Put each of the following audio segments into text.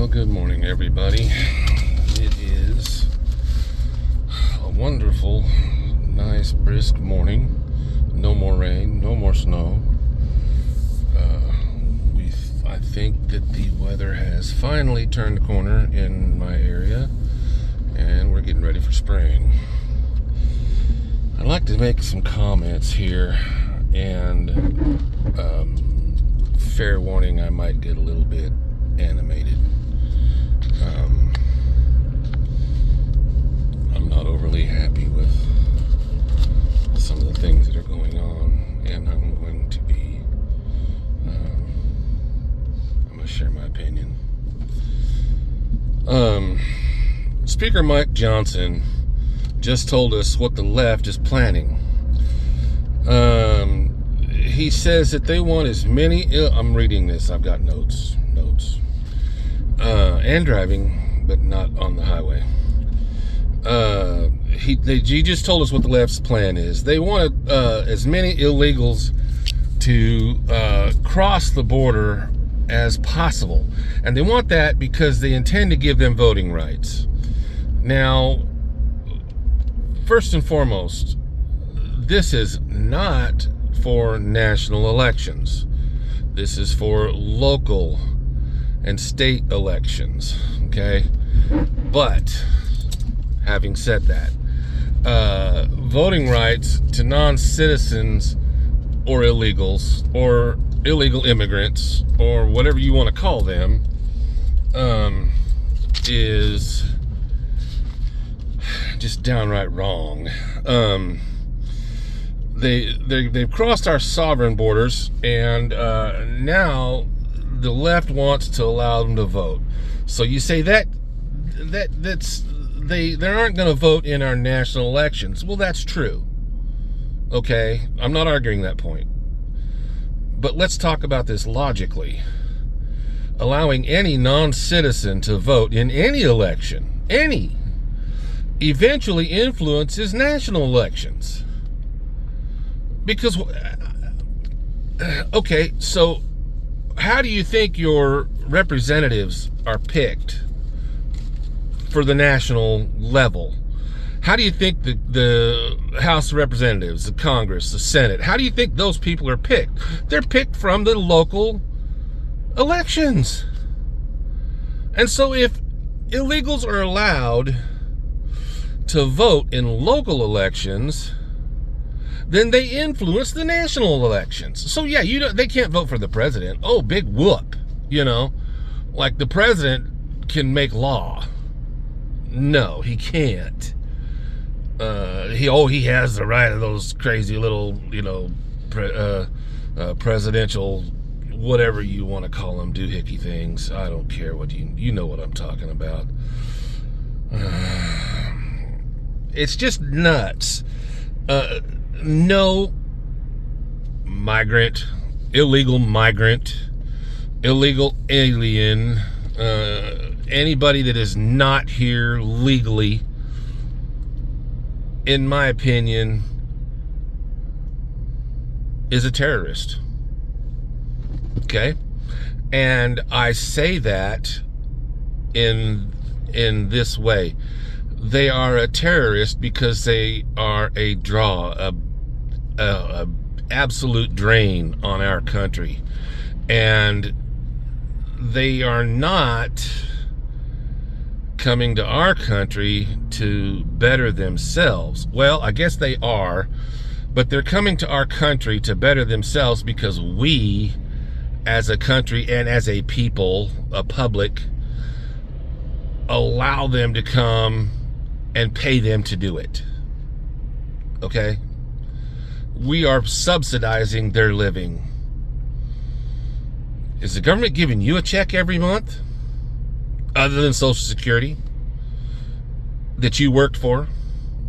Well, good morning, everybody. It is a wonderful, nice, brisk morning. No more rain, no more snow. I think that the weather has finally turned the corner in my area, and we're getting ready for spring. I'd like to make some comments here, and fair warning, I might get a little bit animated. I'm not overly happy with some of the things that are going on, and I'm going to be I'm going to share my opinion. Speaker Mike Johnson just told us what the left is planning. He says that they want as many I'm reading this, I've got notes and driving, but not on the highway. He just told us what the left's plan is. They want as many illegals to cross the border as possible, and they want that because they intend to give them voting rights. Now, first and foremost, this is not for national elections. This is for local and state elections, okay? But having said that, voting rights to non-citizens or illegals or illegal immigrants or whatever you want to call them is just downright wrong. They've crossed our sovereign borders, and now the left wants to allow them to vote. So you say they aren't going to vote in our national elections. Well, that's true. Okay, I'm not arguing that point. But let's talk about this logically. Allowing any non-citizen to vote in any election, eventually influences national elections. Because, okay, so how do you think your representatives are picked for the national level? How do you think the House of Representatives, the Congress, the Senate, how do you think those people are picked? They're picked from the local elections. And so if illegals are allowed to vote in local elections, then they influence the national elections. So yeah, they can't vote for the president. Oh, big whoop, like the president can make law. No, he can't. He has the right of those crazy little, presidential, whatever you want to call them, doohickey things. I don't care what you know what I'm talking about. It's just nuts. No migrant, illegal alien, anybody that is not here legally, in my opinion, is a terrorist. Okay? And I say that in this way. They are a terrorist because they are a draw, a absolute drain on our country. And they are not coming to our country to better themselves. Well, I guess they are, but they're coming to our country to better themselves because we, as a country and as a people, a public, allow them to come and pay them to do it. Okay? We are subsidizing their living. Is the government giving you a check every month? Other than Social Security? That you worked for?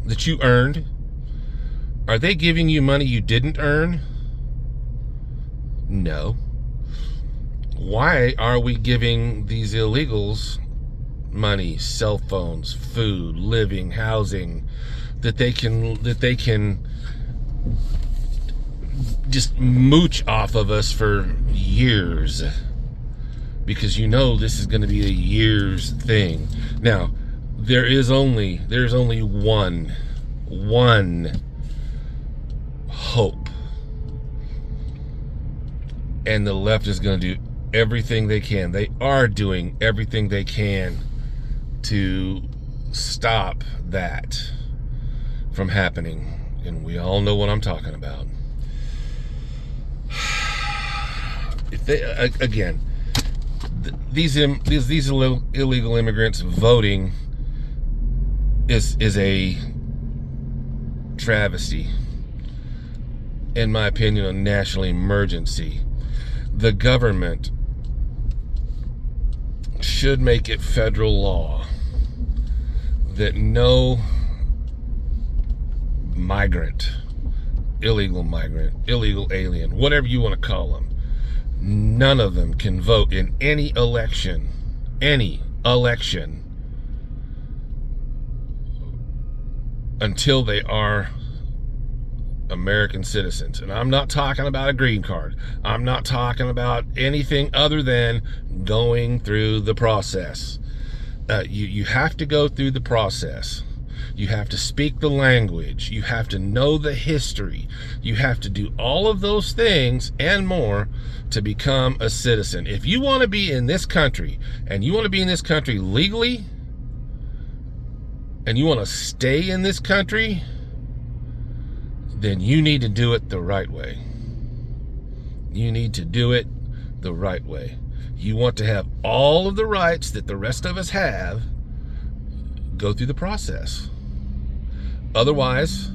That you earned? Are they giving you money you didn't earn? No. Why are we giving these illegals money, cell phones, food, living, housing, that they can just mooch off of us for years? because you know this is going to be a year's thing. Now, there's only one hope, and the left is going to do everything they can. They are doing everything they can to stop that from happening, and we all know what I'm talking about. If they, again, these illegal immigrants voting is a travesty, in my opinion, a national emergency. The government should make it federal law that no migrant, illegal alien, whatever you want to call them, none of them can vote in any election until they are American citizens. And I'm not talking about a green card. I'm not talking about anything other than going through the process. You have to go through the process. You have to speak the language. You have to know the history. You have to do all of those things and more to become a citizen. If you want to be in this country, and you want to be in this country legally, and you want to stay in this country, then you need to do it the right way. You need to do it the right way. You want to have all of the rights that the rest of us have, go through the process. Otherwise,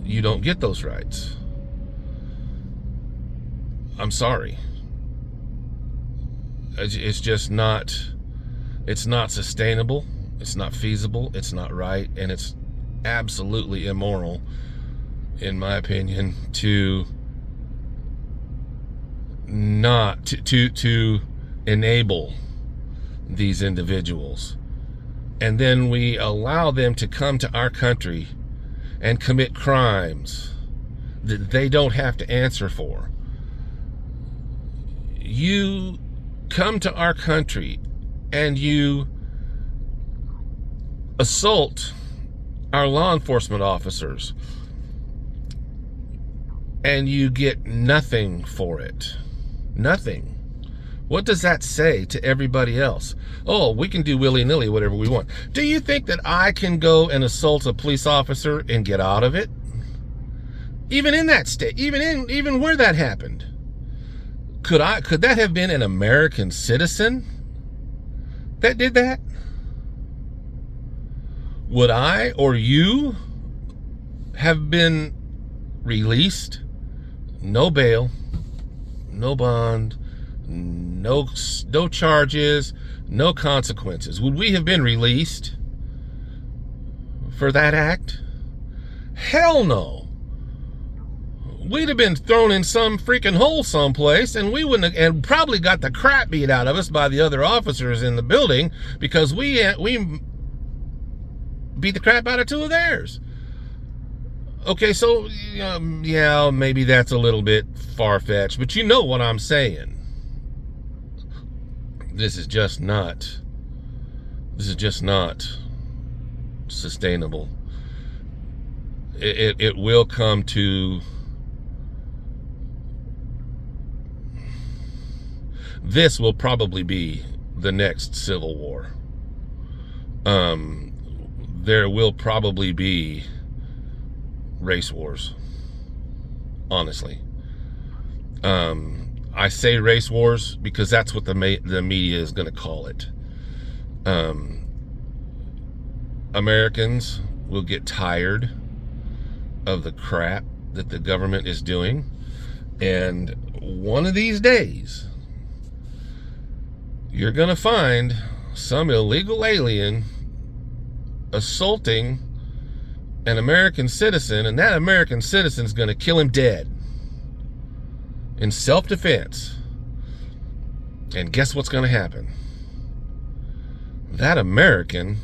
you don't get those rights. I'm sorry. It's just not, it's not sustainable, it's not feasible, it's not right, and it's absolutely immoral, in my opinion, to not to enable these individuals, and then we allow them to come to our country and commit crimes that they don't have to answer for. You come to our country and you assault our law enforcement officers, and you get nothing for it. Nothing. What does that say to everybody else? Oh, we can do willy-nilly whatever we want. Do you think that I can go and assault a police officer and get out of it? Even in that state, even where that happened. Could that have been an American citizen that did that? Would I or you have been released? No bail, no bond, no charges, no consequences. Would we have been released for that act? Hell no. We'd have been thrown in some freaking hole someplace, and we wouldn't have, and probably got the crap beat out of us by the other officers in the building, because we beat the crap out of two of theirs. Okay, so yeah, maybe that's a little bit far-fetched, but you know what I'm saying. This is just not sustainable. It will come to, this will probably be the next Civil War. There will probably be race wars, honestly. I say race wars because that's what the media is going to call it. Americans will get tired of the crap that the government is doing, and one of these days you're going to find some illegal alien assaulting an American citizen, and that American citizen is going to kill him dead in self-defense. And guess what's going to happen? That American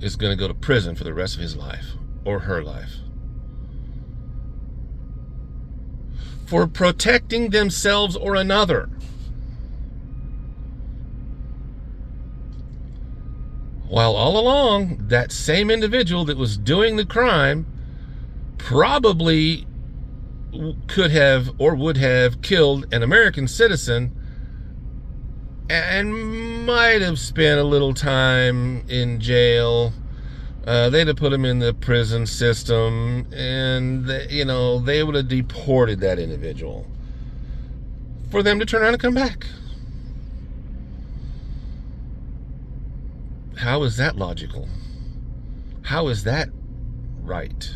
is going to go to prison for the rest of his life, or her life, for protecting themselves or another. While all along, that same individual that was doing the crime probably could have or would have killed an American citizen and might have spent a little time in jail. They'd have put him in the prison system, and they would have deported that individual for them to turn around and come back. How is that logical? How is that right?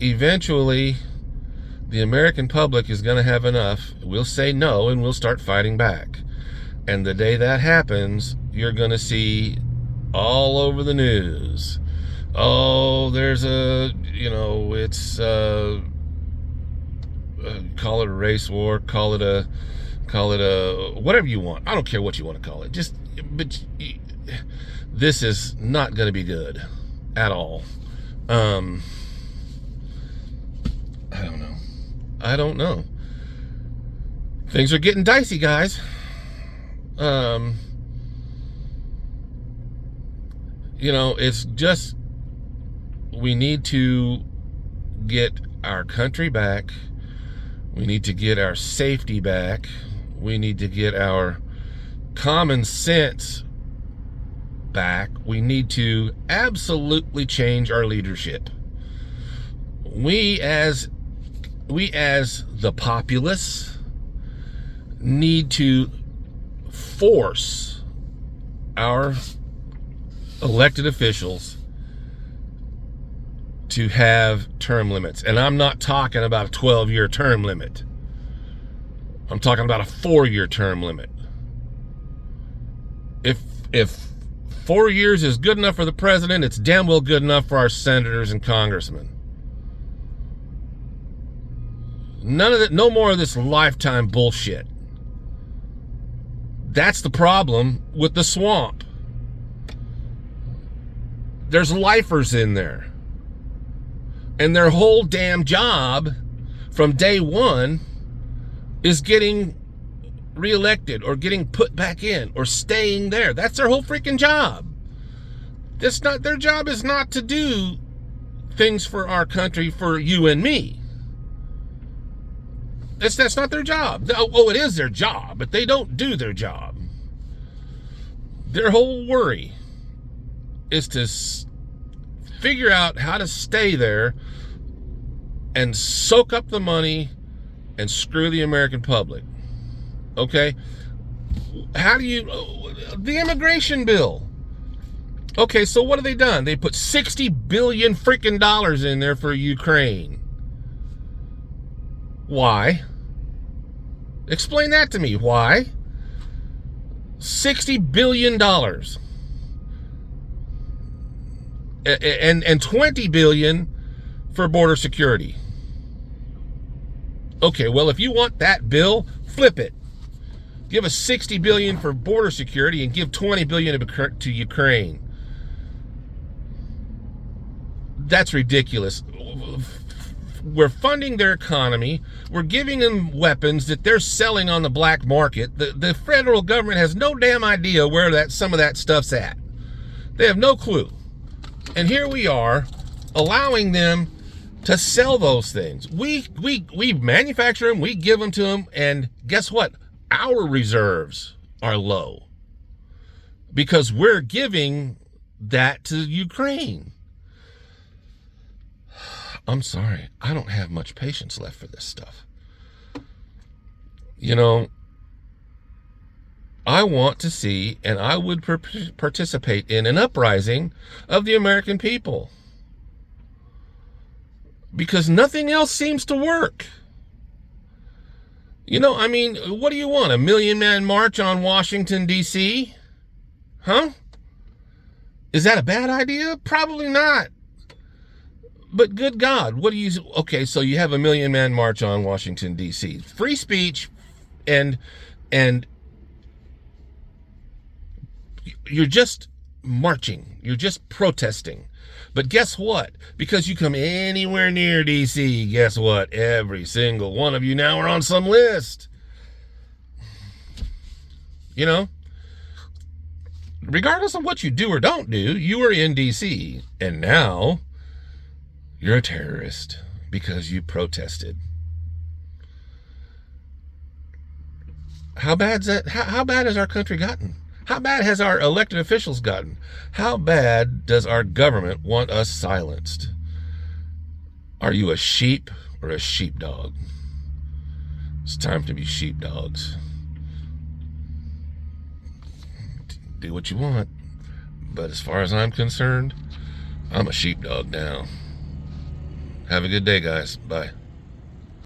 Eventually, the American public is going to have enough. We'll say no, and we'll start fighting back. And the day that happens, you're going to see all over the news. Oh, there's call it a race war, call it a whatever you want. I don't care what you want to call it. But this is not going to be good at all. I don't know. Things are getting dicey, guys. It's just, we need to get our country back. We need to get our safety back. We need to get our common sense back. We need to absolutely change our leadership. We as the populace need to force our elected officials to have term limits. And I'm not talking about a 12-year term limit. I'm talking about a 4-year term limit. If 4 years is good enough for the president, it's damn well good enough for our senators and congressmen. None of that, no more of this lifetime bullshit. That's the problem with the swamp. There's lifers in there. And their whole damn job from day one is getting reelected or getting put back in or staying there. That's their whole freaking job. Their job is not to do things for our country, for you and me. That's not their job. Oh, it is their job, but they don't do their job. Their whole worry is to figure out how to stay there and soak up the money and screw the American public. Okay? The immigration bill. Okay, so what have they done? They put $60 billion freaking dollars in there for Ukraine. Why? Explain that to me. Why? $60 billion. And $20 billion for border security. Okay, well, if you want that bill, flip it. Give us $60 billion for border security and give $20 billion to Ukraine. That's ridiculous. We're funding their economy. We're giving them weapons that they're selling on the black market. The federal government has no damn idea where some of that stuff's at. They have no clue. And here we are allowing them to sell those things. We manufacture them, we give them to them, and guess what? Our reserves are low because we're giving that to Ukraine. I'm sorry, I don't have much patience left for this stuff. I want to see, and I would participate in an uprising of the American people. Because nothing else seems to work. What do you want? A 1,000,000-man march on Washington, D.C.? Huh? Is that a bad idea? Probably not. But good God, okay, so you have a 1,000,000-man march on Washington, D.C. Free speech, and you're just marching. You're just protesting. But guess what? Because you come anywhere near D.C., guess what? Every single one of you now are on some list. regardless of what you do or don't do, you were in DC, and now you're a terrorist because you protested. How bad's that? How bad has our country gotten? How bad has our elected officials gotten? How bad does our government want us silenced? Are you a sheep or a sheepdog? It's time to be sheepdogs. Do what you want, but as far as I'm concerned, I'm a sheepdog now. Have a good day, guys. Bye.